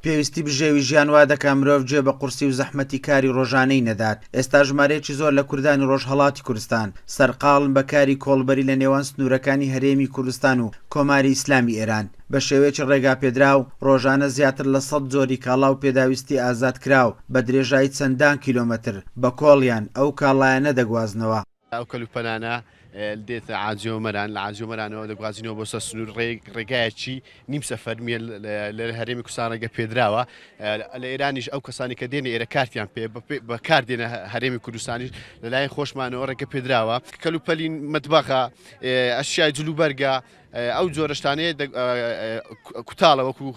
پێویستی بژێوی ژیان وا دەکات مرۆڤ گوێ بە قورسی و زەحمەتی کاری ڕۆژانەی نەدات. ئێستا ژمارەیەکی زۆر لە کوردانی ڕۆژهەڵاتی کوردستان سەرقاڵن بە کاری کۆڵبەری لە نێوان سنوورەکانی هەرێمی کوردستان و کۆماری ئیسلامی ئێران. بە شێوەیەکی ڕێگاپێدراو ڕۆژانە زیاتر لە 100 جۆری کاڵا و پێداویستی ئازادکراو بە درێژایی چەندان کیلۆمەتر بە کۆڵیان ئەو کاڵایانە دەگوازنەوە. ئەو کەلوپەلانە دێتە عاجۆمەران لە عاجۆمەرانەوە دەگوازینەوە بۆ سەر سنوور ڕێگایەکی نیم سەفەرمیە لە هەرێمی کوردستان ڕێگە پێدراوە. لە ئێرانیش ئەو کەسانی کە دێنە ئێرە کارتیان پێ بەکاردێنە هەرێمی کوردستانیش لەلایەن خۆشمانەوە ڕێگە پێدراوە. کەلوپەلی مەتبەخە، ئەشیای جلوبەرگە، ئەو جۆرەشتانەیە کوتاڵە وەکو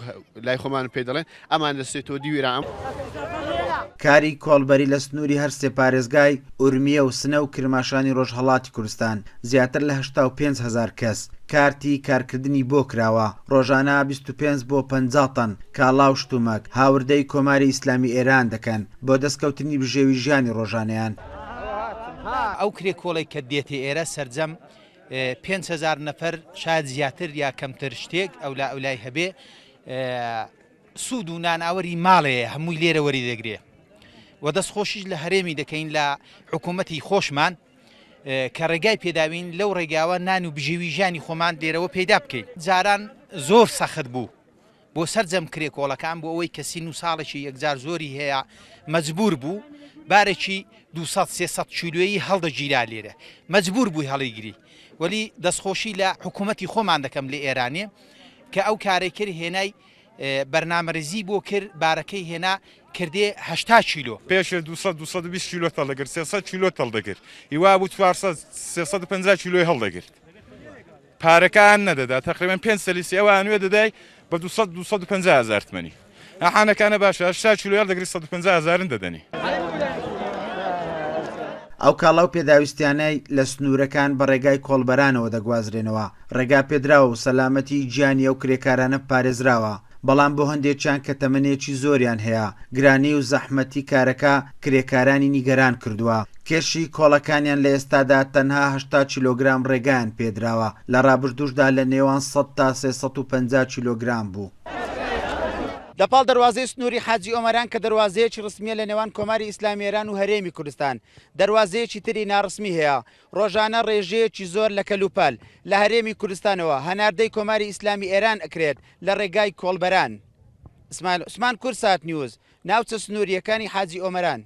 لای خۆمان پێ دەڵێن ئەمان دەستێتەوە دیویران. کاری کۆڵبەری لە سنووری هەر سێ پارێزگای ئورمیە و سنە و کرماشانی ڕۆژهەڵاتی کوردستان زیاتر لە 85,000 کەس کارتی کارکردنی بۆ کراوە. ڕۆژانە 25 بۆ 50 تەن کاڵا و شتومەک هاوردەی کۆماری ئیسلامی ئێران دەکەن بۆ دەستکەوتنی بژێوی ژیانی ڕۆژانەیان. ئەو کرێکۆڵی کە دێتە ئێرە سەرجەم 5,000 نەفەر شاید زیاتر یا کەمتر شتێک ئەولای هەبێ سوود و نانئاوەری ماڵەیە هەمووی لێرە وەری دەگرێ و دەستخۆشیش لە هەرێمی دەکەین لە حکوومەتی خۆشمان کە ڕێگای پێداوین لەو ڕێگاوە نان و بژێوی ژیانی خۆمان لێرەوە پێدا بکەین. جاران زۆر سەخت بوو بۆ سەرجەم کرێکۆڵەکان بۆ ئەوەی کەسی و ساڵێکی یەکجار زۆری هەیە مەجبور بوو بارێکی 200-300 کیلۆیی هەڵدەگیرا لێرە مەجبور بووی هەڵیگیری. وەلی دەستخۆشی لە حکوومەتی خۆمان دەکەم لە ئێرانێ کە ئەو کارێک کرد هێنای بەرنامەرزی بۆ کرد بارەکەی هێنا کردێ 80 کیلۆ پێش 200-220 کیلۆ هەڵدەگرت 300 کیلۆ هەڵدەگرت هیوا بوو 350 کیلۆی هەڵدەگرت پارەکان نەدەدا تقریبان 5 سەلیسی ئەوانوێ دەدای بە 200-250,000 تمەنی ئەحانەکانە باشە 80 کیلۆ هەڵدەگرت 150,000 دەدەنی. ئەو کاڵا و پێداویستیانەی لە سنوورەکان بە ڕێگای کۆڵبەرانەوە دەگوازرێنەوە. ڕێگا پێدراوە و سەلامەتی گیانی ئەو کرێکارانە پارێزراوە. بەڵام بۆ هەندێکیان کە تەمەنێکی زۆریان هەیە گرانی و زەحمەتی کارەکە کرێکارانی نیگەران کردووە. کێشی کۆڵەکانیان لە ئێستادا تەنها 80 کیلۆگرام ڕێگایان پێدراوە لە ڕابردوشدا لە نێوان 100 تا 350 کیلۆگرام بوو. لەپاڵ دەواازەی سنووری حاجی ئۆمەران کە دەواازەیەکی ڕسمیە لە نێوان کۆماری ئیسلامی ئێران و هەرێمی کوردستان دەواازەیەکی تری ناڕسمی هەیە. ڕۆژانە ڕێژەیەکی زۆر لە کەلوپەل لە هەرێمی کوردستانەوە هەناردەی کۆماری ئیسلامی ئێران ئەکرێت لە ڕێگای کۆڵبەران. عوسمان کورسات نیوز ناوچە سنووریەکانی حاجی ئۆمەران.